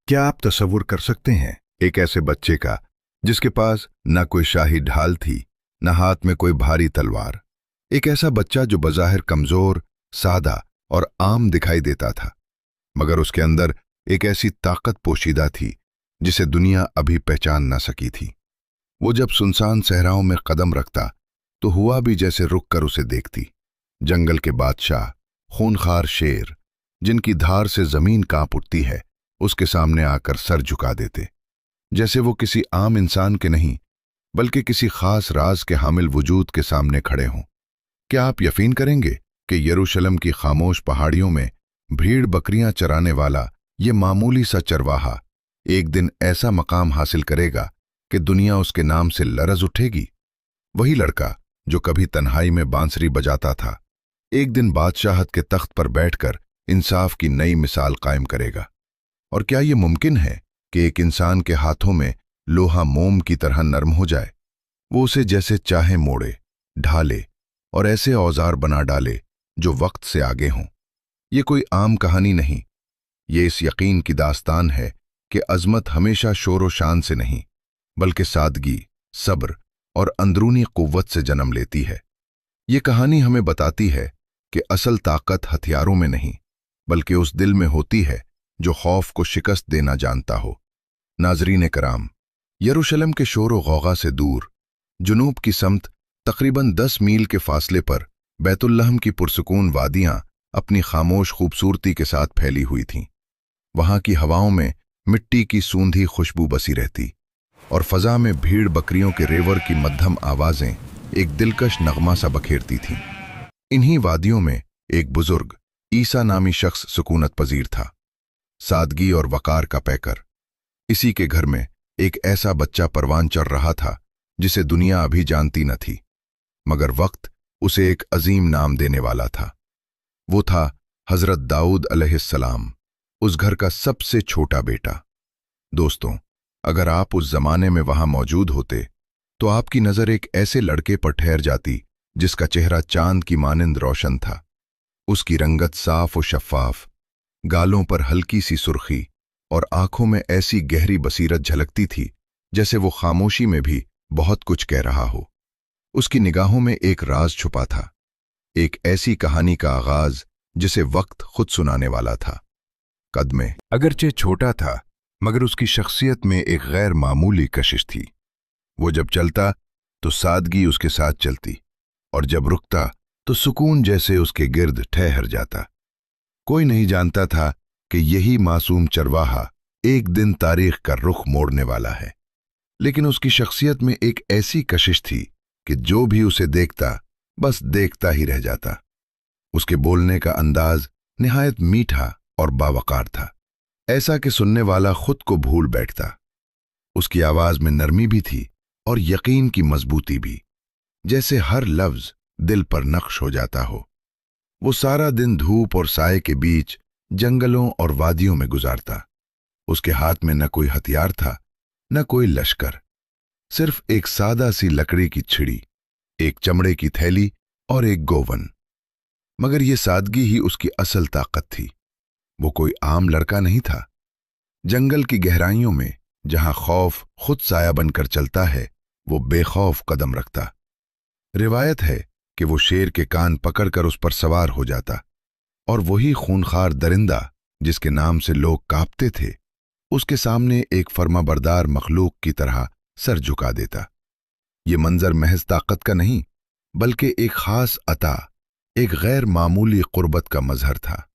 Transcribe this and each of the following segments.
क्या आप तसव्वुर कर सकते हैं एक ऐसे बच्चे का जिसके पास न कोई शाही ढाल थी, न हाथ में कोई भारी तलवार। एक ऐसा बच्चा जो बज़ाहिर कमजोर, सादा और आम दिखाई देता था, मगर उसके अंदर एक ऐसी ताकत पोशीदा थी जिसे दुनिया अभी पहचान न सकी थी। वो जब सुनसान सहराओं में कदम रखता तो हुआ भी जैसे रुक कर उसे देखती। जंगल के बादशाह, खूनखार शेर, जिनकी धार से जमीन कांप उठती है, उसके सामने आकर सर झुका देते, जैसे वो किसी आम इंसान के नहीं बल्कि किसी खास राज के हामिल वजूद के सामने खड़े हों। क्या आप यकीन करेंगे कि यरूशलेम की खामोश पहाड़ियों में भीड़ बकरियां चराने वाला ये मामूली सा चरवाहा एक दिन ऐसा मकाम हासिल करेगा कि दुनिया उसके नाम से लरज उठेगी। वही लड़का जो कभी तन्हाई में बांसुरी बजाता था, एक दिन बादशाहत के तख्त पर बैठकर इंसाफ की नई मिसाल कायम करेगा। और क्या ये मुमकिन है कि एक इंसान के हाथों में लोहा मोम की तरह नरम हो जाए? वो उसे जैसे चाहे मोड़े, ढाले और ऐसे औजार बना डाले जो वक्त से आगे हों। ये कोई आम कहानी नहीं, ये इस यकीन की दास्तान है कि अजमत हमेशा शोर व शान से नहीं बल्कि सादगी, सब्र और अंदरूनी कुव्वत से जन्म लेती है। ये कहानी हमें बताती है कि असल ताकत हथियारों में नहीं बल्कि उस दिल में होती है जो खौफ को शिकस्त देना जानता हो। नाजरीन कराम, यरूशलेम के शोर व गौगा से दूर जुनूब की समत तकरीबन 10 मील के फासले पर बैतुल्लहम की पुरसकून वादियां अपनी खामोश खूबसूरती के साथ फैली हुई थीं। वहां की हवाओं में मिट्टी की सूंधी खुशबू बसी रहती और फजा में भीड़ बकरियों के रेवर की मध्यम आवाजें एक दिलकश नगमा सा बखेरती थीं। इन्हीं वादियों में एक बुजुर्ग ईसा नामी शख्स सुकूनत पजीर था, सादगी और वकार का पैकर। इसी के घर में एक ऐसा बच्चा परवान चढ़ रहा था जिसे दुनिया अभी जानती न थी, मगर वक्त उसे एक अजीम नाम देने वाला था। वो था हजरत दाऊद अलैहिस्सलाम, उस घर का सबसे छोटा बेटा। दोस्तों, अगर आप उस जमाने में वहां मौजूद होते तो आपकी नजर एक ऐसे लड़के पर ठहर जाती जिसका चेहरा चांद की मानिंद रोशन था। उसकी रंगत साफ और शफ्फाफ, गालों पर हल्की सी सुर्खी और आंखों में ऐसी गहरी बसीरत झलकती थी जैसे वो खामोशी में भी बहुत कुछ कह रहा हो। उसकी निगाहों में एक राज छुपा था, एक ऐसी कहानी का आगाज जिसे वक्त खुद सुनाने वाला था। कद में अगरचे छोटा था, मगर उसकी शख्सियत में एक गैर मामूली कशिश थी। वो जब चलता तो सादगी उसके साथ चलती और जब रुकता तो सुकून जैसे उसके गिर्द ठहर जाता। कोई नहीं जानता था कि यही मासूम चरवाहा एक दिन तारीख का रुख मोड़ने वाला है, लेकिन उसकी शख्सियत में एक ऐसी कशिश थी कि जो भी उसे देखता बस देखता ही रह जाता। उसके बोलने का अंदाज निहायत मीठा और बावकार था, ऐसा कि सुनने वाला खुद को भूल बैठता। उसकी आवाज में नरमी भी थी और यकीन की मजबूती भी, जैसे हर लफ्ज दिल पर नक्श हो जाता हो। वो सारा दिन धूप और साए के बीच जंगलों और वादियों में गुजारता। उसके हाथ में न कोई हथियार था, न कोई लश्कर, सिर्फ एक सादा सी लकड़ी की छिड़ी, एक चमड़े की थैली और एक गोवन। मगर ये सादगी ही उसकी असल ताकत थी। वो कोई आम लड़का नहीं था। जंगल की गहराइयों में जहां खौफ खुद साया बनकर चलता है, वो बेखौफ कदम रखता। रिवायत है कि वो शेर के कान पकड़कर उस पर सवार हो जाता और वही खूनखार दरिंदा जिसके नाम से लोग कांपते थे, उसके सामने एक फर्माबरदार मखलूक की तरह सर झुका देता। ये मंजर महज ताकत का नहीं बल्कि एक खास अता, एक गैर मामूली कुर्बत का मजहर था।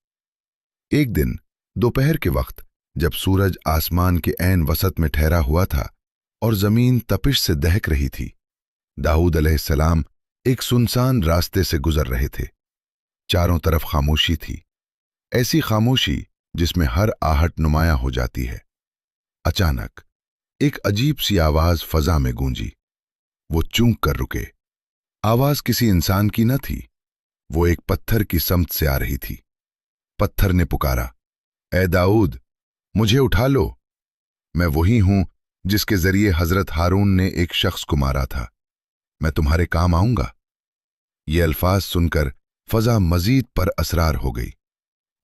एक दिन दोपहर के वक्त जब सूरज आसमान के ऐन वसत में ठहरा हुआ था और जमीन तपिश से दहक रही थी, दाऊद अलैहिस्सलाम एक सुनसान रास्ते से गुजर रहे थे। चारों तरफ खामोशी थी, ऐसी खामोशी जिसमें हर आहट नुमाया हो जाती है। अचानक एक अजीब सी आवाज फजा में गूंजी। वो चूक कर रुके। आवाज किसी इंसान की न थी, वो एक पत्थर की समत से आ रही थी। पत्थर ने पुकारा, ए दाऊद, मुझे उठा लो। मैं वही हूं जिसके जरिए हजरत हारून ने एक शख्स को मारा था। मैं तुम्हारे काम आऊंगा। ये अल्फाज सुनकर फजा मजीद पर असरार हो गई।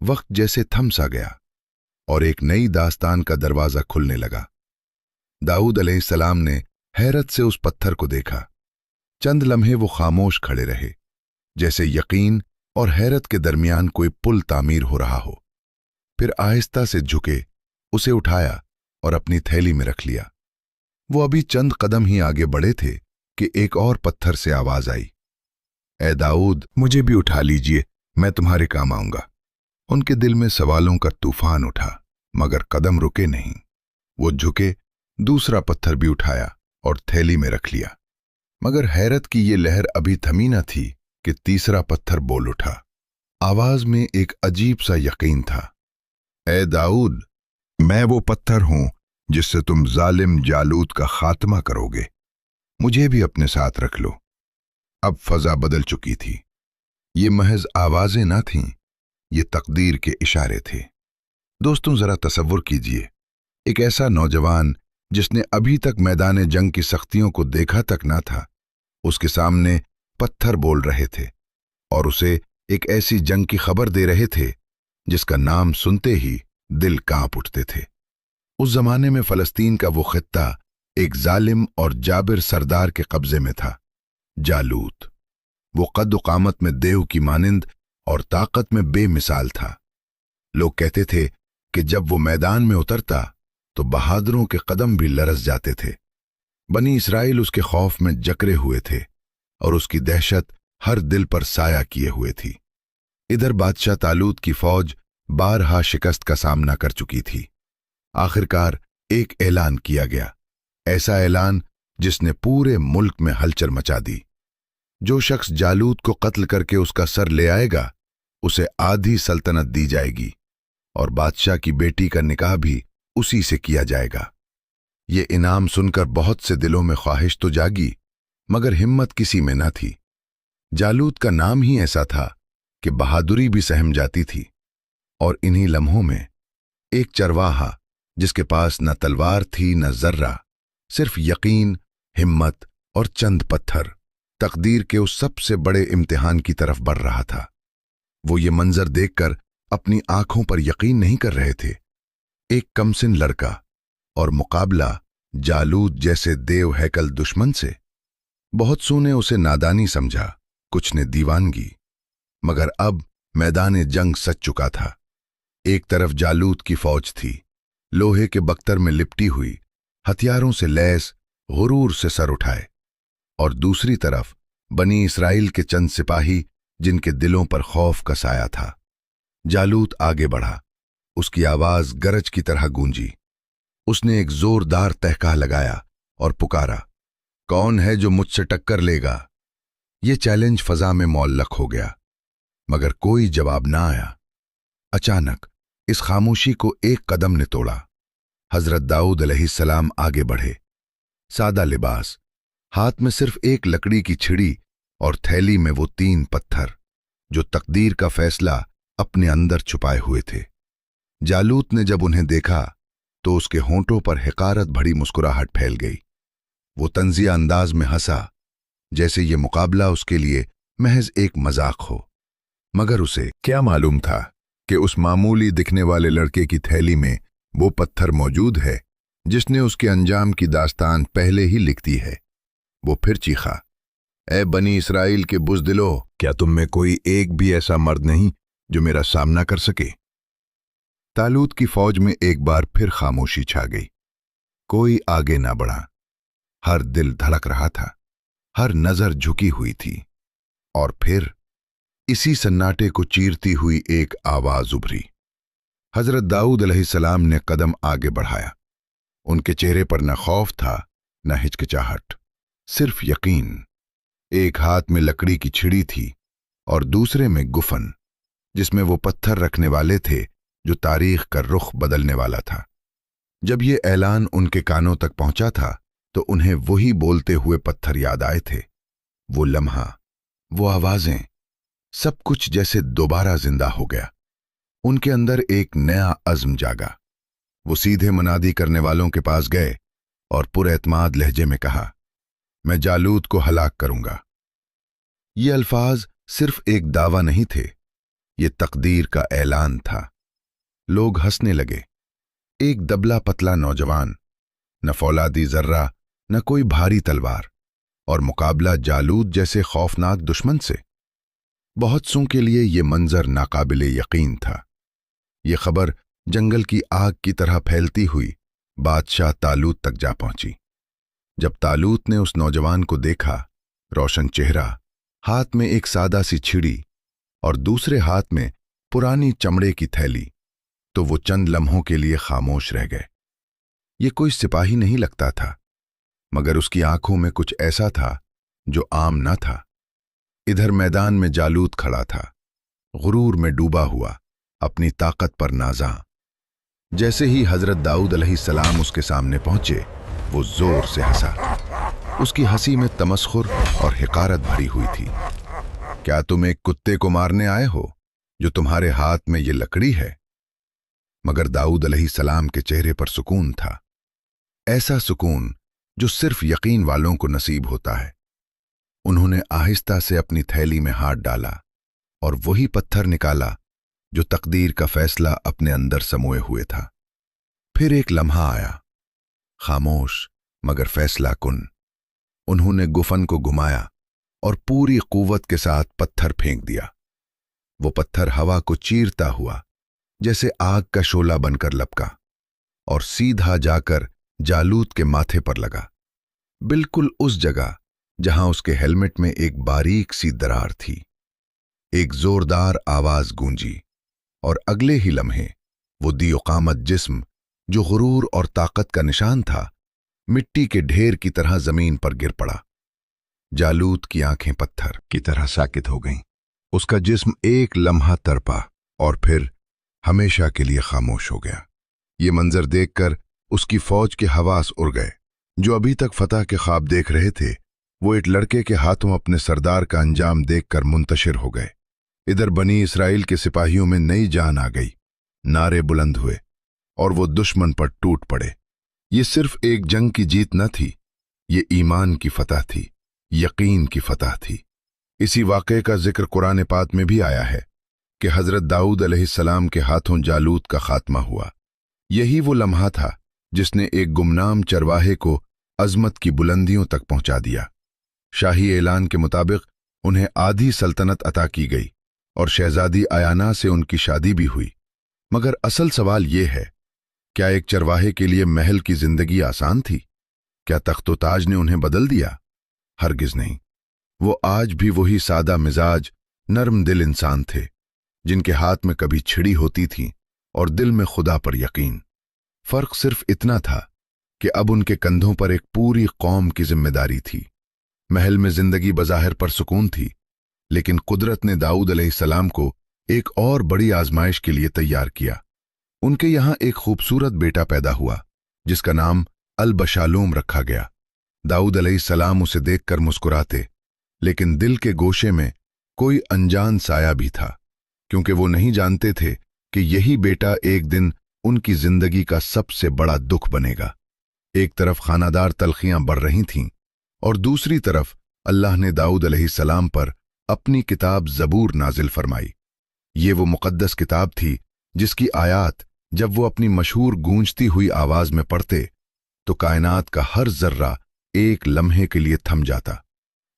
वक्त जैसे थम सा गया। और एक नई दास्तान का दरवाजा खुलने लगा। दाऊद अलैहिस्सलाम ने हैरत से उस पत्थर को देखा। चंद लम्हे वो खामोश खड़े रहे, जैसे यकीन और हैरत के दरमियान कोई पुल तामीर हो रहा हो। फिर आहिस्ता से झुके, उसे उठाया और अपनी थैली में रख लिया। वो अभी चंद कदम ही आगे बढ़े थे कि एक और पत्थर से आवाज आई, ए दाऊद, मुझे भी उठा लीजिए, मैं तुम्हारे काम आऊंगा। उनके दिल में सवालों का तूफान उठा, मगर कदम रुके नहीं। वो झुके, दूसरा पत्थर भी उठाया और थैली में रख लिया। मगर हैरत की ये लहर अभी थमी न थी कि तीसरा पत्थर बोल उठा। आवाज में एक अजीब सा यकीन था, ए दाऊद, मैं वो पत्थर हूं जिससे तुम जालिम जालूत का खात्मा करोगे, मुझे भी अपने साथ रख लो। अब फजा बदल चुकी थी। ये महज आवाजें न थीं, ये तकदीर के इशारे थे। दोस्तों, जरा तसव्वुर कीजिए, एक ऐसा नौजवान जिसने अभी तक मैदान जंग की सख्तियों को देखा तक न था, उसके सामने पत्थर बोल रहे थे और उसे एक ऐसी जंग की खबर दे रहे थे जिसका नाम सुनते ही दिल कांप उठते थे। उस जमाने में फलस्तीन का वो खित्ता एक जालिम और जाबिर सरदार के कब्जे में था, जालूत। वो कद कामत में देव की मानिंद और ताकत में बेमिसाल था। लोग कहते थे कि जब वो मैदान में उतरता तो बहादुरों के कदम भी लरस जाते थे। बनी इसराइल उसके खौफ में जकरे हुए थे और उसकी दहशत हर दिल पर साया किए हुए थी। इधर बादशाह तालूत की फौज बारहा शिकस्त का सामना कर चुकी थी। आखिरकार एक ऐलान किया गया, ऐसा ऐलान जिसने पूरे मुल्क में हलचल मचा दी। जो शख्स जालूत को कत्ल करके उसका सर ले आएगा, उसे आधी सल्तनत दी जाएगी और बादशाह की बेटी का निकाह भी उसी से किया जाएगा। ये इनाम सुनकर बहुत से दिलों में ख्वाहिश तो जागी, मगर हिम्मत किसी में न थी। जालूत का नाम ही ऐसा था कि बहादुरी भी सहम जाती थी। और इन्हीं लम्हों में एक चरवाहा, जिसके पास न तलवार थी न जर्रा, सिर्फ यकीन, हिम्मत और चंद पत्थर, तकदीर के उस सबसे बड़े इम्तिहान की तरफ बढ़ रहा था। वो ये मंजर देखकर अपनी आंखों पर यकीन नहीं कर रहे थे। एक कमसिन लड़का और मुकाबला जालूत जैसे देव हैकल दुश्मन से। बहुत सू ने उसे नादानी समझा, कुछ ने दीवानगी, मगर अब मैदान जंग सज चुका था। एक तरफ जालूत की फौज थी, लोहे के बख्तर में लिपटी हुई, हथियारों से लैस, गुरूर से सर उठाए, और दूसरी तरफ बनी इसराइल के चंद सिपाही जिनके दिलों पर खौफ का साया था। जालूत आगे बढ़ा, उसकी आवाज गरज की तरह गूंजी। उसने एक जोरदार तहका लगाया और पुकारा, कौन है जो मुझसे टक्कर लेगा? ये चैलेंज फजा में मौल्लक हो गया, मगर कोई जवाब ना आया। अचानक इस खामोशी को एक कदम ने तोड़ा। हजरत दाऊद अलैहिस्सलाम आगे बढ़े, सादा लिबास, हाथ में सिर्फ एक लकड़ी की छिड़ी और थैली में वो 3 पत्थर जो तकदीर का फैसला अपने अंदर छुपाए हुए थे। जालूत ने जब उन्हें देखा तो उसके होंठों पर हिकारत भरी मुस्कुराहट फैल गई। वो तंजिया अंदाज में हंसा, जैसे ये मुकाबला उसके लिए महज एक मजाक हो। मगर उसे क्या मालूम था कि उस मामूली दिखने वाले लड़के की थैली में वो पत्थर मौजूद है जिसने उसके अंजाम की दास्तान पहले ही लिख दी है। वो फिर चीखा, ए बनी इसराइल के बुज़दिलो, क्या तुम में कोई एक भी ऐसा मर्द नहीं जो मेरा सामना कर सके? तालूत की फौज में एक बार फिर खामोशी छा गई। कोई आगे ना बढ़ा। हर दिल धड़क रहा था, हर नजर झुकी हुई थी। और फिर इसी सन्नाटे को चीरती हुई एक आवाज उभरी। हजरत दाऊद अलैहिस्सलाम ने कदम आगे बढ़ाया। उनके चेहरे पर न खौफ था न हिचकिचाहट, सिर्फ यकीन। एक हाथ में लकड़ी की छिड़ी थी और दूसरे में गुफन, जिसमें वो पत्थर रखने वाले थे जो तारीख का रुख बदलने वाला था। जब ये ऐलान उनके कानों तक पहुंचा था तो उन्हें वही बोलते हुए पत्थर याद आए थे। वो लम्हा, वो आवाजें, सब कुछ जैसे दोबारा जिंदा हो गया। उनके अंदर एक नया अज़्म जागा। वो सीधे मुनादी करने वालों के पास गए और पुरएतमाद लहजे में कहा, मैं जालूत को हलाक करूंगा। ये अल्फाज सिर्फ एक दावा नहीं थे, ये तकदीर का ऐलान था। लोग हंसने लगे, एक दबला पतला नौजवान, न फौलादी जर्रा न कोई भारी तलवार, और मुकाबला जालूत जैसे खौफनाक दुश्मन से। बहुत सों के लिए ये मंजर नाकाबिले यकीन था। ये खबर जंगल की आग की तरह फैलती हुई बादशाह तालूत तक जा पहुंची। जब तालूत ने उस नौजवान को देखा, रोशन चेहरा, हाथ में एक सादा सी छिड़ी और दूसरे हाथ में पुरानी चमड़े की थैली, तो वो चंद लम्हों के लिए खामोश रह गए। ये कोई सिपाही नहीं लगता था, मगर उसकी आंखों में कुछ ऐसा था जो आम न था। इधर मैदान में जालूत खड़ा था, गुरूर में डूबा हुआ, अपनी ताकत पर नाज़ा। जैसे ही हजरत दाऊद अलैहिस्सलाम उसके सामने पहुंचे, वो जोर से हंसा। उसकी हंसी में तमस्खुर और हिकारत भरी हुई थी। क्या तुम एक कुत्ते को मारने आए हो जो तुम्हारे हाथ में ये लकड़ी है? मगर दाऊद अलैहिस्सलाम के चेहरे पर सुकून था, ऐसा सुकून जो सिर्फ यकीन वालों को नसीब होता है। उन्होंने आहिस्ता से अपनी थैली में हाथ डाला और वही पत्थर निकाला जो तकदीर का फैसला अपने अंदर समोए हुए था। फिर एक लम्हा आया, खामोश मगर फैसला कुन। उन्होंने गुफन को घुमाया और पूरी कुव्वत के साथ पत्थर फेंक दिया। वो पत्थर हवा को चीरता हुआ जैसे आग का शोला बनकर लपका और सीधा जाकर जालूत के माथे पर लगा, बिल्कुल उस जगह जहां उसके हेलमेट में एक बारीक सी दरार थी। एक जोरदार आवाज गूंजी और अगले ही लम्हे वो दियोकामत जिस्म, जो गुरूर और ताकत का निशान था, मिट्टी के ढेर की तरह जमीन पर गिर पड़ा। जालूत की आंखें पत्थर की तरह साकित हो गईं। उसका जिस्म एक लम्हा तड़पा और फिर हमेशा के लिए खामोश हो गया। ये मंजर देखकर उसकी फौज के हवास उड़ गए। जो अभी तक फतह के ख्वाब देख रहे थे, वो एक लड़के के हाथों अपने सरदार का अंजाम देखकर मुंतशिर हो गए। इधर बनी इसराइल के सिपाहियों में नई जान आ गई। नारे बुलंद हुए और वो दुश्मन पर टूट पड़े। ये सिर्फ एक जंग की जीत न थी, ये ईमान की फतह थी, यकीन की फतह थी। इसी वाक़े का जिक्र कुरान पाक में भी आया है कि हजरत दाऊद अलैहिस्सलाम के हाथों जालूत का खात्मा हुआ। यही वो लम्हा था जिसने एक गुमनाम चरवाहे को अजमत की बुलंदियों तक पहुंचा दिया। शाही ऐलान के मुताबिक उन्हें आधी सल्तनत अता की गई और शहजादी आयाना से उनकी शादी भी हुई। मगर असल सवाल ये है, क्या एक चरवाहे के लिए महल की जिंदगी आसान थी? क्या तख्तो ताज ने उन्हें बदल दिया? हरगिज नहीं। वो आज भी वही सादा मिजाज, नरम दिल इंसान थे, जिनके हाथ में कभी छिड़ी होती थी और दिल में खुदा पर यकीन। फर्क सिर्फ इतना था कि अब उनके कंधों पर एक पूरी कौम की जिम्मेदारी थी। महल में जिंदगी बज़ाहिर पर सुकून थी, लेकिन कुदरत ने दाऊद अलैहिस्सलाम को एक और बड़ी आजमाइश के लिए तैयार किया। उनके यहां एक खूबसूरत बेटा पैदा हुआ जिसका नाम अल-बशालूम रखा गया। दाऊद अलैहिस्सलाम उसे देखकर मुस्कुराते, लेकिन दिल के गोशे में कोई अनजान साया भी था, क्योंकि वो नहीं जानते थे कि यही बेटा एक दिन उनकी जिंदगी का सबसे बड़ा दुख बनेगा। एक तरफ खानादार तलखियां बढ़ रही थीं और दूसरी तरफ अल्लाह ने दाऊद अलैहिस्सलाम पर अपनी किताब ज़बूर नाजिल फरमाई। ये वो मुक़द्दस किताब थी जिसकी आयात जब वो अपनी मशहूर गूंजती हुई आवाज में पढ़ते तो कायनात का हर जर्रा एक लम्हे के लिए थम जाता।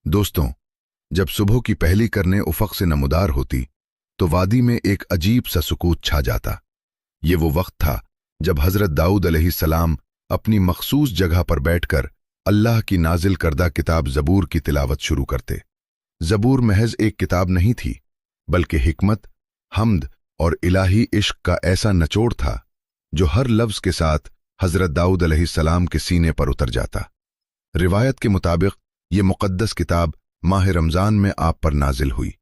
दोस्तों, जब सुबह की पहली करने उफ़क़ से नमूदार होती तो वादी में एक अजीब सा सुकूत छा जाता। ये वो वक्त था जब हजरत दाऊद अलैहिस्सलाम अपनी मखसूस जगह पर बैठकर अल्लाह की नाजिल करदा किताब ज़बूर की तिलावत शुरू करते। ज़बूर महज एक किताब नहीं थी, बल्कि हिकमत, हम्द और इलाही इश्क का ऐसा नचोड़ था जो हर लफ्ज़ के साथ हजरत दाऊद अलैहिस्सलाम के सीने पर उतर जाता। रिवायत के मुताबिक ये मुक़द्दस किताब माह रमज़ान में आप पर नाजिल हुई।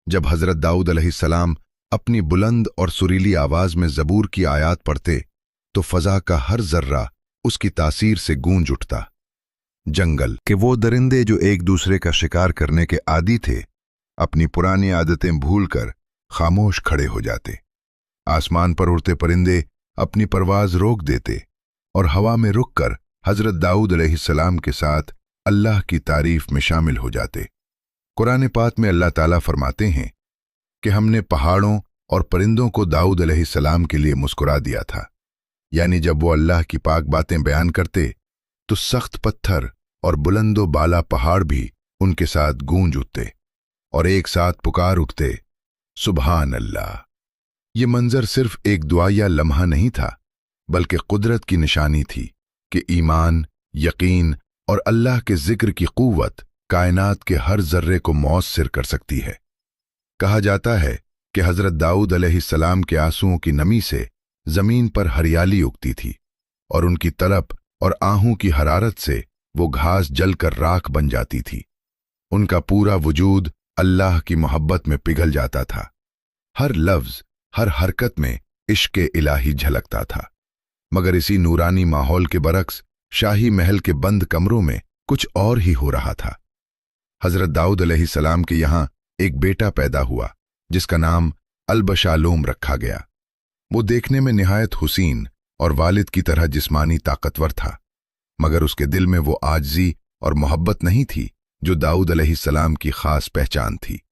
जब हजरत दाऊद अलैहिस्सलाम अपनी बुलंद और सुरीली आवाज में ज़बूर की आयात पढ़ते तो फ़ज़ा का हर जर्रा उसकी तासीर से गूंज उठता। जंगल के वो दरिंदे जो एक दूसरे का शिकार करने के आदी थे, अपनी पुरानी आदतें भूलकर खामोश खड़े हो जाते। आसमान पर उड़ते परिंदे अपनी परवाज रोक देते और हवा में रुककर हजरत दाऊद अलैहिस्सलाम के साथ अल्लाह की तारीफ में शामिल हो जाते। कुरान पाक में अल्लाह ताला फरमाते हैं कि हमने पहाड़ों और परिंदों को दाऊद अलैहिस्सलाम के लिए मुस्कुरा दिया था। यानी जब वो अल्लाह की पाक बातें बयान करते तो सख्त पत्थर और बुलंदो बाला पहाड़ भी उनके साथ गूंज उठते और एक साथ पुकार उठते, सुभान अल्लाह। ये मंजर सिर्फ एक दुआ या लम्हा नहीं था, बल्कि कुदरत की निशानी थी कि ईमान, यकीन और अल्लाह के जिक्र की कुव्वत कायनात के हर जर्रे को मौस्सिर कर सकती है। कहा जाता है कि हजरत दाऊद अलैहिस्सलाम के आंसुओं की नमी से जमीन पर हरियाली उगती थी और उनकी तड़प और आहू की हरारत से वो घास जलकर राख बन जाती थी। उनका पूरा वजूद अल्लाह की मोहब्बत में पिघल जाता था। हर लफ्ज, हर हरकत में इश्क इलाही झलकता था। मगर इसी नूरानी माहौल के बरक्स शाही महल के बंद कमरों में कुछ और ही हो रहा था। हजरत दाऊद अलैहिस्सलाम के यहाँ एक बेटा पैदा हुआ जिसका नाम अल-बशालूम रखा गया। वो देखने में निहायत हुसीन और वालिद की तरह जिस्मानी ताकतवर था, मगर उसके दिल में वो आजिज़ी और मोहब्बत नहीं थी जो दाऊद अलैहिस्सलाम की खास पहचान थी।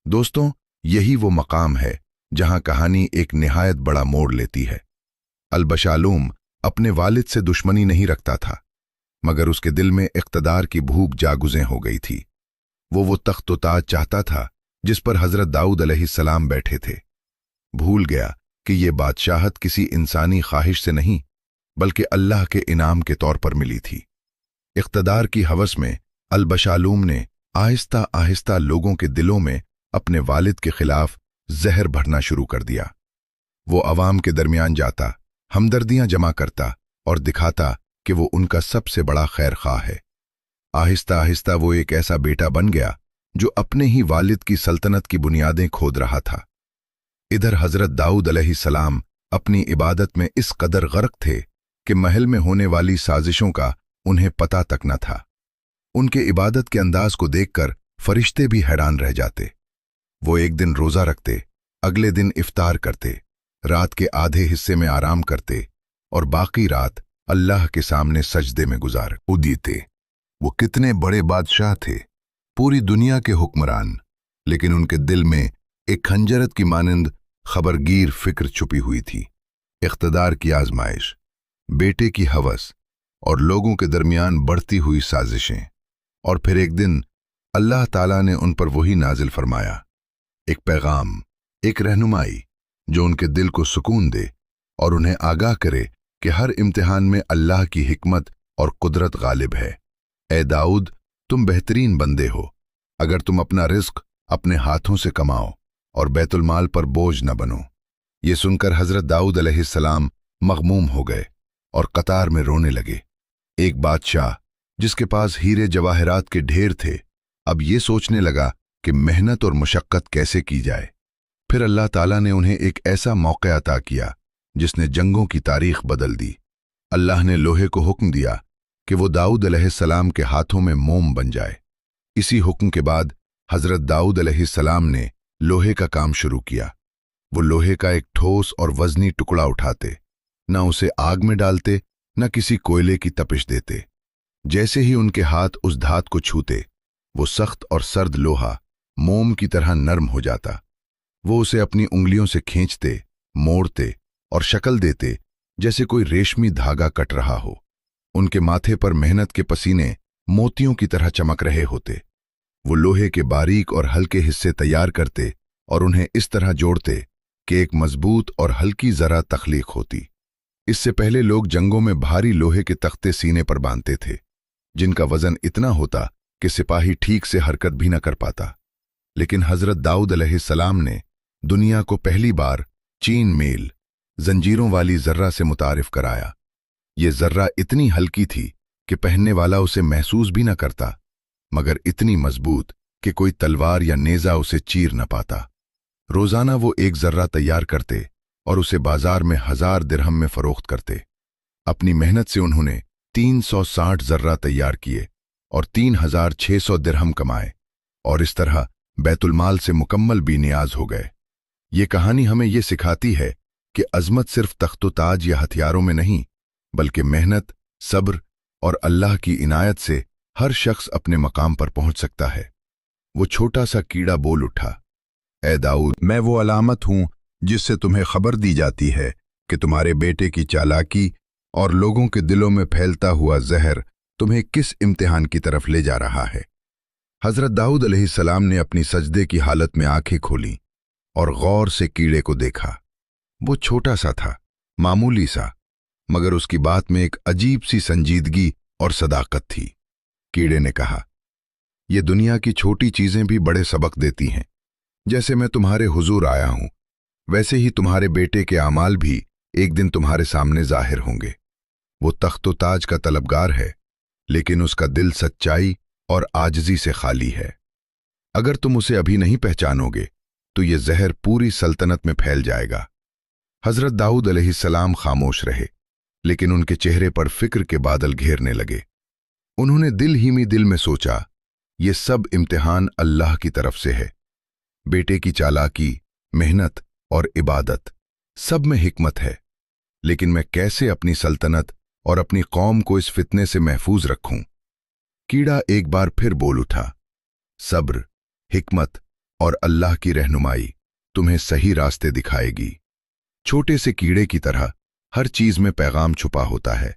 दोस्तों, यही वो मकाम है जहां कहानी एक निहायत बड़ा मोड़ लेती है। अल-बशालूम अपने वालिद से दुश्मनी नहीं रखता था, मगर उसके दिल में इख्तदार की भूख जागुज़ें हो गई थी। वो तख्त व ताज चाहता था जिस पर हजरत दाऊद अलैहिस्सलाम बैठे थे। भूल गया कि ये बादशाहत किसी इंसानी ख्वाहिश से नहीं बल्कि अल्लाह के इनाम के तौर पर मिली थी। इख्तदार की हवस में अल-बशालूम ने आहिस्ता आहिस्ता लोगों के दिलों में अपने वालिद के खिलाफ जहर भरना शुरू कर दिया। वो अवाम के दरमियान जाता, हमदर्दियां जमा करता और दिखाता कि वो उनका सबसे बड़ा खैर ख्वाह है। आहिस्ता आहिस्ता वो एक ऐसा बेटा बन गया जो अपने ही वालिद की सल्तनत की बुनियादें खोद रहा था। इधर हजरत दाऊद अलैहिस्सलाम अपनी इबादत में इस कदर गर्क थे कि महल में होने वाली साजिशों का उन्हें पता तक न था। उनके इबादत के अंदाज को देखकर फरिश्ते भी हैरान रह जाते। वो एक दिन रोजा रखते, अगले दिन इफ्तार करते, रात के आधे हिस्से में आराम करते और बाकी रात अल्लाह के सामने सजदे में गुजार उदीते। वो कितने बड़े बादशाह थे, पूरी दुनिया के हुक्मरान, लेकिन उनके दिल में एक खंजरत की मानंद खबरगीर फिक्र छुपी हुई थी। इख्तदार की आजमाइश, बेटे की हवस और लोगों के दरमियान बढ़ती हुई साजिशें। और फिर एक दिन अल्लाह ताला ने उन पर वही नाजिल फरमाया, एक पैगाम, एक रहनुमाई जो उनके दिल को सुकून दे और उन्हें आगाह करे कि हर इम्तिहान में अल्लाह की हिकमत और कुदरत गालिब है। ए दाऊद, तुम बेहतरीन बंदे हो अगर तुम अपना रिस्क अपने हाथों से कमाओ और बैतुल माल पर बोझ न बनो। ये सुनकर हजरत दाऊद अलैहिस्सलाम मगमूम हो गए और कतार में रोने लगे। एक बादशाह जिसके पास हीरे जवाहरात के ढेर थे, अब ये सोचने लगा कि मेहनत और मुशक्कत कैसे की जाए। फिर अल्लाह ताला ने उन्हें एक ऐसा मौका अता किया जिसने जंगों की तारीख बदल दी। अल्लाह ने लोहे को हुक्म दिया कि वो दाऊद अलैहिस्सलाम के हाथों में मोम बन जाए। इसी हुक्म के बाद हजरत दाऊद अलैहिस्सलाम ने लोहे का काम शुरू किया। वो लोहे का एक ठोस और वजनी टुकड़ा उठाते, न उसे आग में डालते न किसी कोयले की तपिश देते। जैसे ही उनके हाथ उस धात को छूते, वो सख्त और सर्द लोहा मोम की तरह नरम हो जाता। वो उसे अपनी उंगलियों से खींचते, मोड़ते और शक्ल देते जैसे कोई रेशमी धागा कट रहा हो। उनके माथे पर मेहनत के पसीने मोतियों की तरह चमक रहे होते। वो लोहे के बारीक और हल्के हिस्से तैयार करते और उन्हें इस तरह जोड़ते कि एक मजबूत और हल्की जरा तख्लीक होती। इससे पहले लोग जंगों में भारी लोहे के तख्ते सीने पर बांधते थे, जिनका वजन इतना होता कि सिपाही ठीक से हरकत भी न कर पाता। लेकिन हजरत दाऊद अलैहिस्सलाम ने दुनिया को पहली बार चीन मेल, जंजीरों वाली जर्रा से मुतारिफ कराया। ये जर्रा इतनी हल्की थी कि पहनने वाला उसे महसूस भी न करता, मगर इतनी मजबूत कि कोई तलवार या नेजा उसे चीर न पाता। रोजाना वो एक जर्रा तैयार करते और उसे बाजार में 1000 दिरहम में फरोख्त करते। अपनी मेहनत से उन्होंने 360 जर्रा तैयार किए और 3600 दिरहम कमाए और इस तरह बैतुलमाल से मुकम्मल बेनियाज हो गए। ये कहानी हमें ये सिखाती है कि अजमत सिर्फ तख्तो-ताज या हथियारों में नहीं, बल्कि मेहनत, सब्र और अल्लाह की इनायत से हर शख्स अपने मकाम पर पहुंच सकता है। वो छोटा सा कीड़ा बोल उठा, ए दाऊद, मैं वो अलामत हूं जिससे तुम्हें खबर दी जाती है کہ تمہارے بیٹے کی چالاکی اور لوگوں کے دلوں میں پھیلتا ہوا زہر تمہیں کس امتحان کی طرف لے جا رہا ہے۔ حضرت داؤد علیہ السلام نے اپنی سجدے کی حالت میں آنکھیں کھولیں اور غور سے کیڑے کو دیکھا۔ وہ چھوٹا سا تھا، معمولی سا، مگر اس کی بات میں ایک عجیب سی سنجیدگی اور صداقت تھی۔ کیڑے نے کہا، یہ دنیا کی چھوٹی چیزیں بھی بڑے سبق دیتی ہیں۔ جیسے میں تمہارے حضور آیا ہوں، ویسے ہی تمہارے بیٹے کے اعمال بھی ایک دن تمہارے سامنے ظاہر ہوں گے۔ وہ تخت و تاج کا طلبگار ہے، لیکن اس کا دل سچائی اور عاجزی سے خالی ہے۔ اگر تم اسے ابھی نہیں پہچانو گے تو یہ زہر پوری سلطنت میں پھیل جائے گا۔ حضرت داؤد علیہ السلام خاموش رہے، لیکن ان کے چہرے پر فکر کے بادل گھیرنے لگے۔ انہوں نے دل ہی میں دل میں سوچا، یہ سب امتحان اللہ کی طرف سے ہے۔ بیٹے کی چالاکی، محنت اور عبادت، سب میں حکمت ہے، لیکن میں کیسے اپنی سلطنت اور اپنی قوم کو اس فتنے سے محفوظ رکھوں؟ کیڑا ایک بار پھر بول اٹھا، صبر، حکمت اور اللہ کی رہنمائی تمہیں صحیح راستے دکھائے گی۔ چھوٹے سے کیڑے کی طرح ہر چیز میں پیغام چھپا ہوتا ہے۔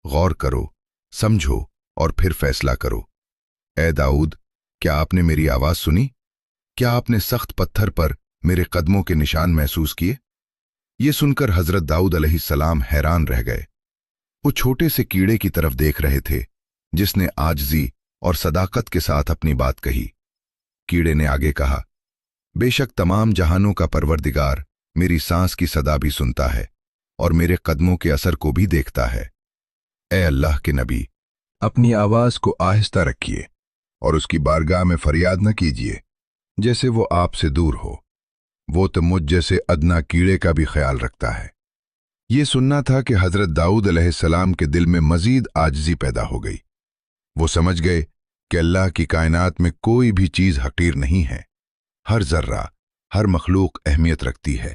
غور کرو، سمجھو اور پھر فیصلہ کرو۔ اے داؤد، کیا آپ نے میری آواز سنی؟ کیا آپ نے سخت پتھر پر میرے قدموں کے نشان محسوس کیے؟ یہ سن کر حضرت داؤد علیہ السلام حیران رہ گئے۔ وہ چھوٹے سے کیڑے کی طرف دیکھ رہے تھے جس نے عاجزی اور صداقت کے ساتھ اپنی بات کہی۔ کیڑے نے آگے کہا، بے شک تمام جہانوں کا پروردگار میری سانس کی صدا بھی سنتا ہے اور میرے قدموں کے اثر کو بھی دیکھتا ہے۔ اے اللہ کے نبی، اپنی آواز کو آہستہ رکھیے اور اس کی بارگاہ میں فریاد نہ کیجیے جیسے وہ آپ سے دور ہو۔ وہ تو مجھ جیسے ادنا کیڑے کا بھی خیال رکھتا ہے۔ یہ سننا تھا کہ حضرت داؤد علیہ السلام کے دل میں مزید عاجزی پیدا ہو گئی۔ وہ سمجھ گئے کہ اللہ کی کائنات میں کوئی بھی چیز حقیر نہیں ہے۔ ہر ذرہ، ہر مخلوق اہمیت رکھتی ہے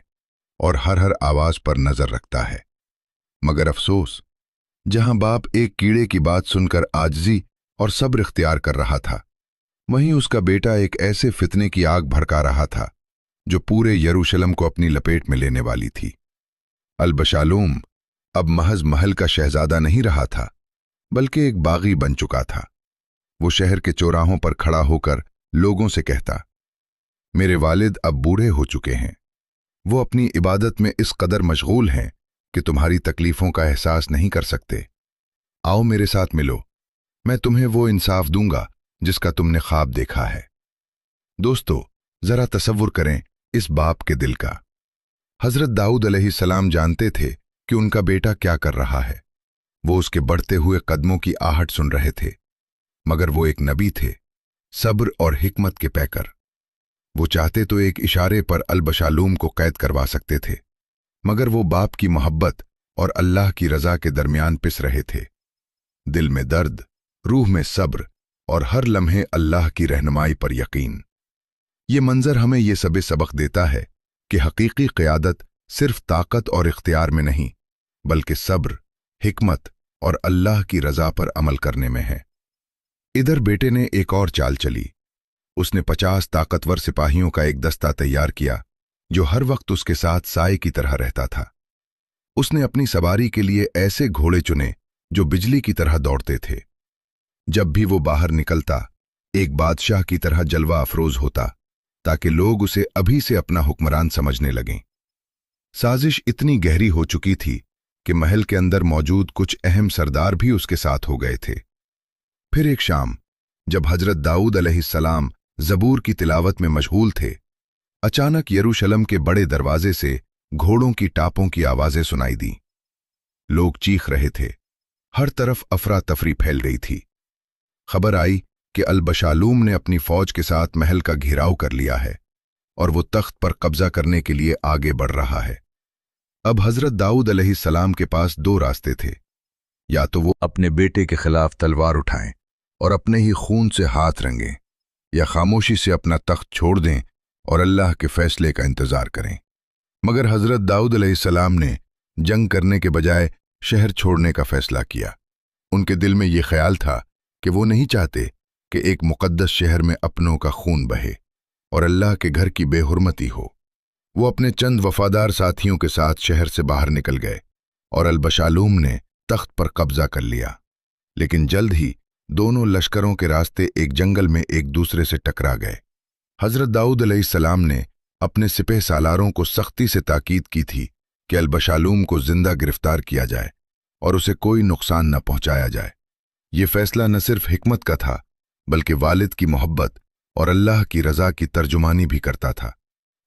اور ہر آواز پر نظر رکھتا ہے۔ مگر افسوس، جہاں باپ ایک کیڑے کی بات سن کر عاجزی اور صبر اختیار کر رہا تھا، وہیں اس کا بیٹا ایک ایسے فتنے کی آگ بھڑکا رہا تھا جو پورے یروشلم کو اپنی لپیٹ میں لینے والی تھی۔ البشالوم اب محض محل کا شہزادہ نہیں رہا تھا، بلکہ ایک باغی بن چکا تھا۔ وہ شہر کے چوراہوں پر کھڑا ہو کر لوگوں سے کہتا، میرے والد اب بوڑھے ہو چکے ہیں۔ وہ اپنی عبادت میں اس قدر مشغول ہیں کہ تمہاری تکلیفوں کا احساس نہیں کر سکتے۔ آؤ میرے ساتھ ملو، میں تمہیں وہ انصاف دوں گا جس کا تم نے خواب دیکھا ہے۔ دوستو، ذرا تصور کریں اس باپ کے دل کا۔ حضرت داؤد علیہ السلام جانتے تھے کہ ان کا بیٹا کیا کر رہا ہے۔ وہ اس کے بڑھتے ہوئے قدموں کی آہٹ سن رہے تھے، مگر وہ ایک نبی تھے، صبر اور حکمت کے پیکر۔ وہ چاہتے تو ایک اشارے پر البشالوم کو قید کروا سکتے تھے، مگر وہ باپ کی محبت اور اللہ کی رضا کے درمیان پس رہے تھے۔ دل میں درد، روح میں صبر اور ہر لمحے اللہ کی رہنمائی پر یقین۔ یہ منظر ہمیں یہ سبق دیتا ہے کہ حقیقی قیادت صرف طاقت اور اختیار میں نہیں، بلکہ صبر، حکمت اور اللہ کی رضا پر عمل کرنے میں ہے۔ ادھر بیٹے نے ایک اور چال چلی۔ اس نے 50 طاقتور سپاہیوں کا ایک دستہ تیار کیا جو ہر وقت اس کے ساتھ سائے کی طرح رہتا تھا۔ اس نے اپنی سواری کے لیے ایسے گھوڑے چنے جو بجلی کی طرح دوڑتے تھے۔ جب بھی وہ باہر نکلتا، ایک بادشاہ کی طرح جلوہ افروز ہوتا تاکہ لوگ اسے ابھی سے اپنا حکمران سمجھنے لگیں۔ سازش اتنی گہری ہو چکی تھی کہ محل کے اندر موجود کچھ اہم سردار بھی اس کے ساتھ ہو گئے تھے۔ پھر ایک شام، جب حضرت داؤد علیہ السلام زبور کی تلاوت میں مشغول تھے، اچانک یروشلم کے بڑے دروازے سے گھوڑوں کی ٹاپوں کی آوازیں سنائی دیں۔ لوگ چیخ رہے تھے، ہر طرف افراتفری پھیل رہی تھی۔ خبر آئی کہ البشالوم نے اپنی فوج کے ساتھ محل کا گھیراؤ کر لیا ہے اور وہ تخت پر قبضہ کرنے کے لیے آگے بڑھ رہا ہے۔ اب حضرت داؤد علیہ السلام کے پاس دو راستے تھے، یا تو وہ اپنے بیٹے کے خلاف تلوار اٹھائیں اور اپنے ہی خون سے ہاتھ رنگیں، یا خاموشی سے اپنا تخت چھوڑ دیں اور اللہ کے فیصلے کا انتظار کریں۔ مگر حضرت داؤد علیہ السلام نے جنگ کرنے کے بجائے شہر چھوڑنے کا فیصلہ کیا۔ ان کے دل میں یہ خیال تھا کہ وہ نہیں چاہتے کہ ایک مقدس شہر میں اپنوں کا خون بہے اور اللہ کے گھر کی بے حرمتی ہو۔ वो अपने चंद वफादार साथियों के साथ शहर से बाहर निकल गए और अलबशालूम ने तख्त पर कब्जा कर लिया। लेकिन जल्द ही दोनों लश्करों के रास्ते एक जंगल में एक दूसरे से टकरा गए। हजरत दाऊद अलैहिस्सलाम ने अपने सिपह सालारों को सख्ती से ताकीद की थी कि अलबशालूम को जिंदा गिरफ्तार किया जाए और उसे कोई नुकसान न पहुंचाया जाए। ये फैसला न सिर्फ हिकमत का था बल्कि वालिद की मोहब्बत और अल्लाह की रजा की तर्जुमानी भी करता था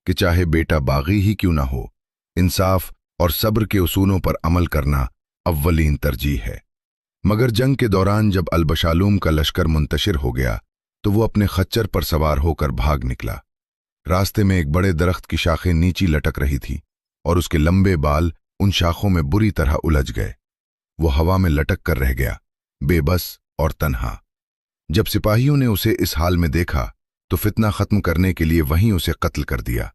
कि चाहे बेटा बागी ही क्यों ना हो, इंसाफ और सब्र के उसूलों पर अमल करना अव्वलीन तरजीह है। मगर जंग के दौरान जब अलबशालूम का लश्कर मुंतशिर हो गया तो वो अपने खच्चर पर सवार होकर भाग निकला। रास्ते में एक बड़े दरख्त की शाखें नीची लटक रही थी और उसके लंबे बाल उन शाखों में बुरी तरह उलझ गए। वो हवा में लटक कर रह गया, बेबस और तन्हा। जब सिपाहियों ने उसे इस हाल में देखा तो फितना खत्म करने के लिए वहीं उसे कत्ल कर दिया।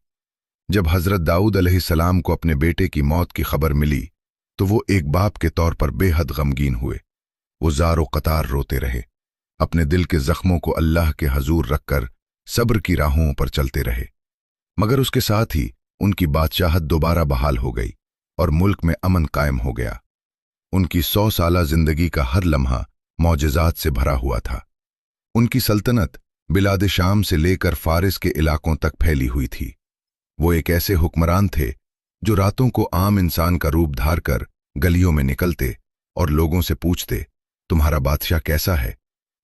जब हजरत दाऊद अलैहिस्सलाम को अपने बेटे की मौत की खबर मिली तो वो एक बाप के तौर पर बेहद गमगीन हुए। वो ज़ारो कतार रोते रहे, अपने दिल के जख्मों को अल्लाह के हजूर रखकर सब्र की राहों पर चलते रहे। मगर उसके साथ ही उनकी बादशाहत दोबारा बहाल हो गई और मुल्क में अमन कायम हो गया। उनकी 100 साला जिंदगी का हर लम्हा मौजज़ात से भरा हुआ था। उनकी सल्तनत बिलाद शाम से लेकर फारिस के इलाकों तक फैली हुई थी। वो एक ऐसे हुक्मरान थे जो रातों को आम इंसान का रूप धार कर गलियों में निकलते और लोगों से पूछते, तुम्हारा बादशाह कैसा है?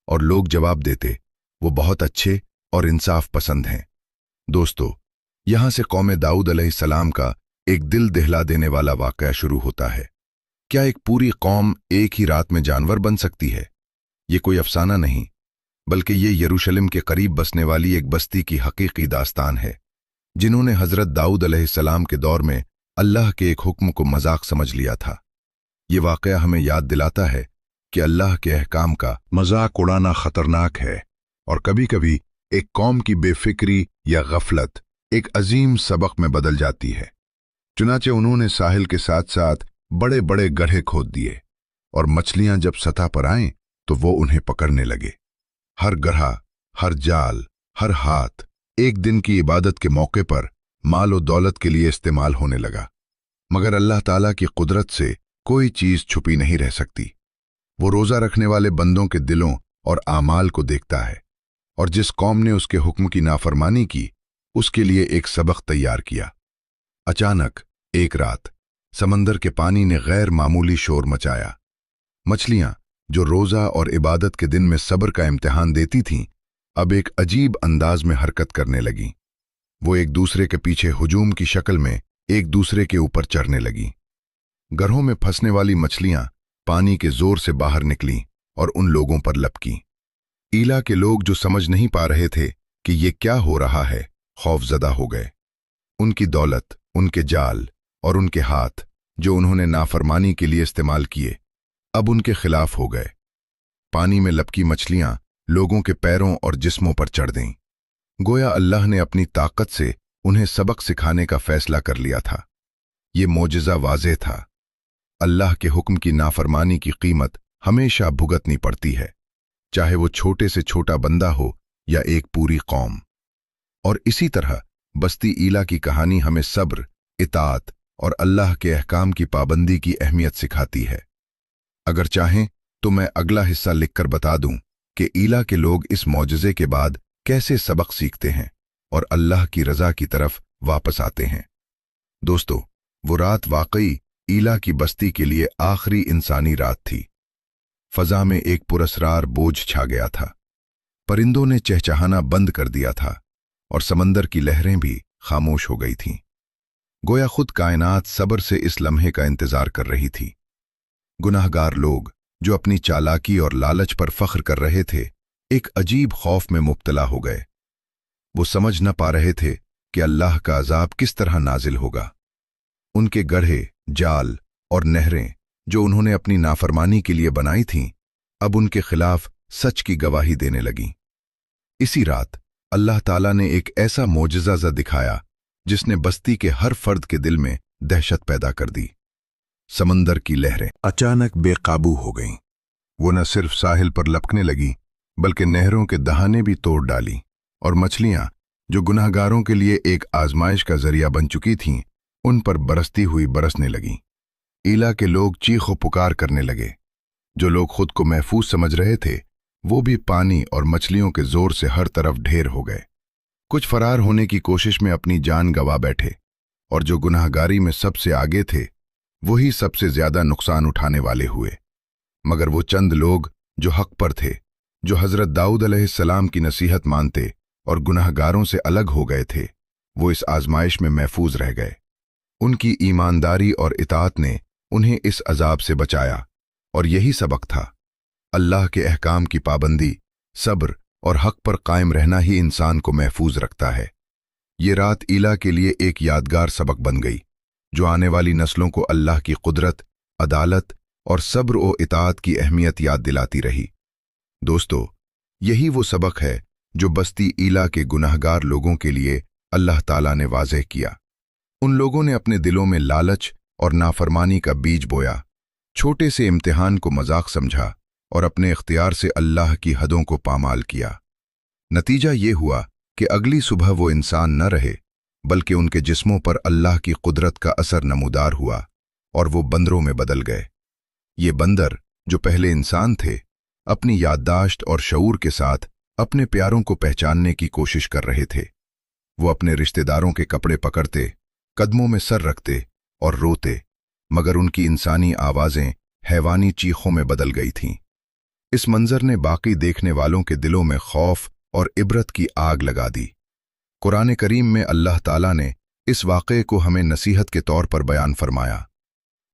और लोग जवाब देते, वो बहुत अच्छे और इंसाफ पसंद हैं। दोस्तों, यहां से कौम दाऊद अलैहिस्सलाम का एक दिल दहला देने वाला वाकया शुरू होता है। क्या एक पूरी कौम एक ही रात में जानवर बन सकती है? ये कोई अफसाना नहीं, बल्कि ये यरूशलेम के करीब बसने वाली एक बस्ती की हकीकी दास्तान है, जिन्होंने हजरत दाऊद अलैहिस्सलाम के दौर में अल्लाह के एक हुक्म को मजाक समझ लिया था। ये वाकया हमें याद दिलाता है कि अल्लाह के अहकाम का मजाक उड़ाना खतरनाक है और कभी-कभी एक कौम की बेफिक्री या गफलत एक अजीम सबक में बदल जाती है। चुनाचे उन्होंने साहिल के साथ साथ बड़े बड़े गड्ढे खोद दिए और मछलियां जब सतह पर आएं तो वो उन्हें पकड़ने लगे। हर गड्ढा, हर जाल, हर हाथ एक दिन की इबादत के मौके पर माल और दौलत के लिए इस्तेमाल होने लगा। मगर अल्लाह ताला की कुदरत से कोई चीज छुपी नहीं रह सकती। वो रोजा रखने वाले बंदों के दिलों और आमाल को देखता है, और जिस कौम ने उसके हुक्म की नाफरमानी की उसके लिए एक सबक तैयार किया। अचानक एक रात समंदर के पानी ने गैर मामूली शोर मचाया। मछलियां जो रोजा और इबादत के दिन में सब्र का इम्तिहान देती थीं, अब एक अजीब अंदाज में हरकत करने लगीं। वो एक दूसरे के पीछे हुजूम की शक्ल में एक दूसरे के ऊपर चढ़ने लगीं। गरों में फंसने वाली मछलियां पानी के जोर से बाहर निकलीं और उन लोगों पर लपकीं। ईला के लोग जो समझ नहीं पा रहे थे कि ये क्या हो रहा है, खौफजदा हो गए। उनकी दौलत, उनके जाल और उनके हाथ जो उन्होंने नाफरमानी के लिए इस्तेमाल किए, अब उनके खिलाफ हो गए। पानी में लपकी मछलियां लोगों के पैरों और जिस्मों पर चढ़ गईं। गोया अल्लाह ने अपनी ताकत से उन्हें सबक सिखाने का फैसला कर लिया था। ये मोजिज़ा वाज़ेह था। अल्लाह के हुक्म की नाफरमानी की कीमत हमेशा भुगतनी पड़ती है, चाहे वो छोटे से छोटा बंदा हो या एक पूरी कौम। और इसी तरह बस्ती ईला की कहानी हमें सब्र, इताअत और अल्लाह के अहकाम की पाबंदी की अहमियत सिखाती है। अगर चाहें तो मैं अगला हिस्सा लिखकर बता दूं कि ईला के लोग इस मौजज़े के बाद कैसे सबक सीखते हैं और अल्लाह की रजा की तरफ वापस आते हैं। दोस्तों, वो रात वाकई ईला की बस्ती के लिए आखिरी इंसानी रात थी। फजा में एक पुरस्रार बोझ छा गया था। परिंदों ने चहचहाना बंद कर दिया था और समंदर की लहरें भी खामोश हो गई थीं। गोया खुद कायनात सब्र से इस लम्हे का इंतजार कर रही थी। गुनाहगार लोग जो अपनी चालाकी और लालच पर फख्र कर रहे थे, एक अजीब खौफ में मुब्तला हो गए। वो समझ न पा रहे थे कि अल्लाह का अजाब किस तरह नाजिल होगा। उनके गड्ढे, जाल और नहरें जो उन्होंने अपनी नाफरमानी के लिए बनाई थीं, अब उनके खिलाफ सच की गवाही देने लगीं। इसी रात अल्लाह ताला ने एक ऐसा मोजिज़ा दिखाया जिसने बस्ती के हर फर्द के दिल में दहशत पैदा कर दी। समंदर की लहरें अचानक बेकाबू हो गईं। वो न सिर्फ साहिल पर लपकने लगी बल्कि नहरों के दहाने भी तोड़ डाली और मछलियां जो गुनाहगारों के लिए एक आजमाइश का जरिया बन चुकी थीं, उन पर बरसती हुई बरसने लगीं। ईला के लोग चीखो पुकार करने लगे। जो लोग खुद को महफूज समझ रहे थे, वो भी पानी और मछलियों के जोर से हर तरफ ढेर हो गए। कुछ फरार होने की कोशिश में अपनी जान गंवा बैठे, और जो गुनाहगारी में सबसे आगे थे, वही सबसे ज्यादा नुकसान उठाने वाले हुए। मगर वो चंद लोग जो हक पर थे, जो हजरत दाऊद अलैहिस्सलाम की नसीहत मानते और गुनाहगारों से अलग हो गए थे, वो इस आजमाइश में महफूज रह गए। उनकी ईमानदारी और इताअत ने उन्हें इस अजाब से बचाया, और यही सबक था। अल्लाह के अहकाम की पाबंदी, सब्र और हक पर कायम रहना ही इंसान को महफूज रखता है। ये रात ईला के लिए एक यादगार सबक बन गई, जो आने वाली नस्लों को अल्लाह की कुदरत, अदालत और सब्र व इताअत की अहमियत याद दिलाती रही। दोस्तों, यही वो सबक है जो बस्ती ईला के गुनाहगार लोगों के लिए अल्लाह ताला ने वाज़ेह किया। उन लोगों ने अपने दिलों में लालच और नाफरमानी का बीज बोया, छोटे से इम्तिहान को मजाक समझा और अपने इख्तियार से अल्लाह की हदों को पामाल किया। नतीजा ये हुआ कि अगली सुबह वो इंसान न रहे, बल्कि उनके जिस्मों पर अल्लाह की कुदरत का असर नमूदार हुआ और वो बंदरों में बदल गए। ये बंदर, जो पहले इंसान थे, अपनी याददाश्त और शऊर के साथ अपने प्यारों को पहचानने की कोशिश कर रहे थे। वो अपने रिश्तेदारों के कपड़े पकड़ते, कदमों में सर रखते और रोते, मगर उनकी इंसानी आवाजें हैवानी चीखों में बदल गई थीं। इस मंजर ने बाकी देखने वालों के दिलों में खौफ और इबरत की आग लगा दी। कुरान करीम में अल्लाह ताला ने इस वाक़े को हमें नसीहत के तौर पर बयान फरमाया।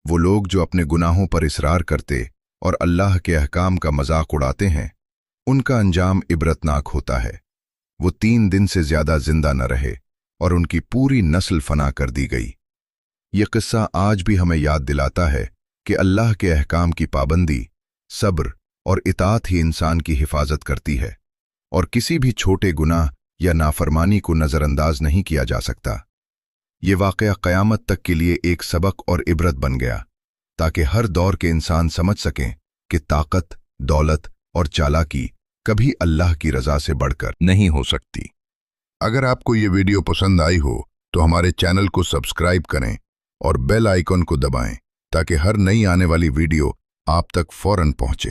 वो लोग जो अपने गुनाहों पर इसरार करते और अल्लाह के अहकाम का मजाक उड़ाते हैं, उनका अंजाम इबरतनाक होता है। वो 3 दिन से ज्यादा जिंदा न रहे और उनकी पूरी नस्ल फना कर दी गई। ये किस्सा आज भी हमें याद दिलाता है कि अल्लाह के अहकाम की पाबंदी, सब्र और इताअत ही इंसान की हिफाजत करती है, और किसी भी छोटे गुनाह या नाफरमानी को नजरअंदाज नहीं किया जा सकता। ये वाक़या क़यामत तक के लिए एक सबक और इबरत बन गया, ताकि हर दौर के इंसान समझ सकें कि ताकत, दौलत और चालाकी कभी अल्लाह की रज़ा से बढ़कर नहीं हो सकती। अगर आपको ये वीडियो पसंद आई हो तो हमारे चैनल को सब्सक्राइब करें और बेल आइकन को दबाएं, ताकि हर नई आने वाली वीडियो आप तक फौरन पहुंचे।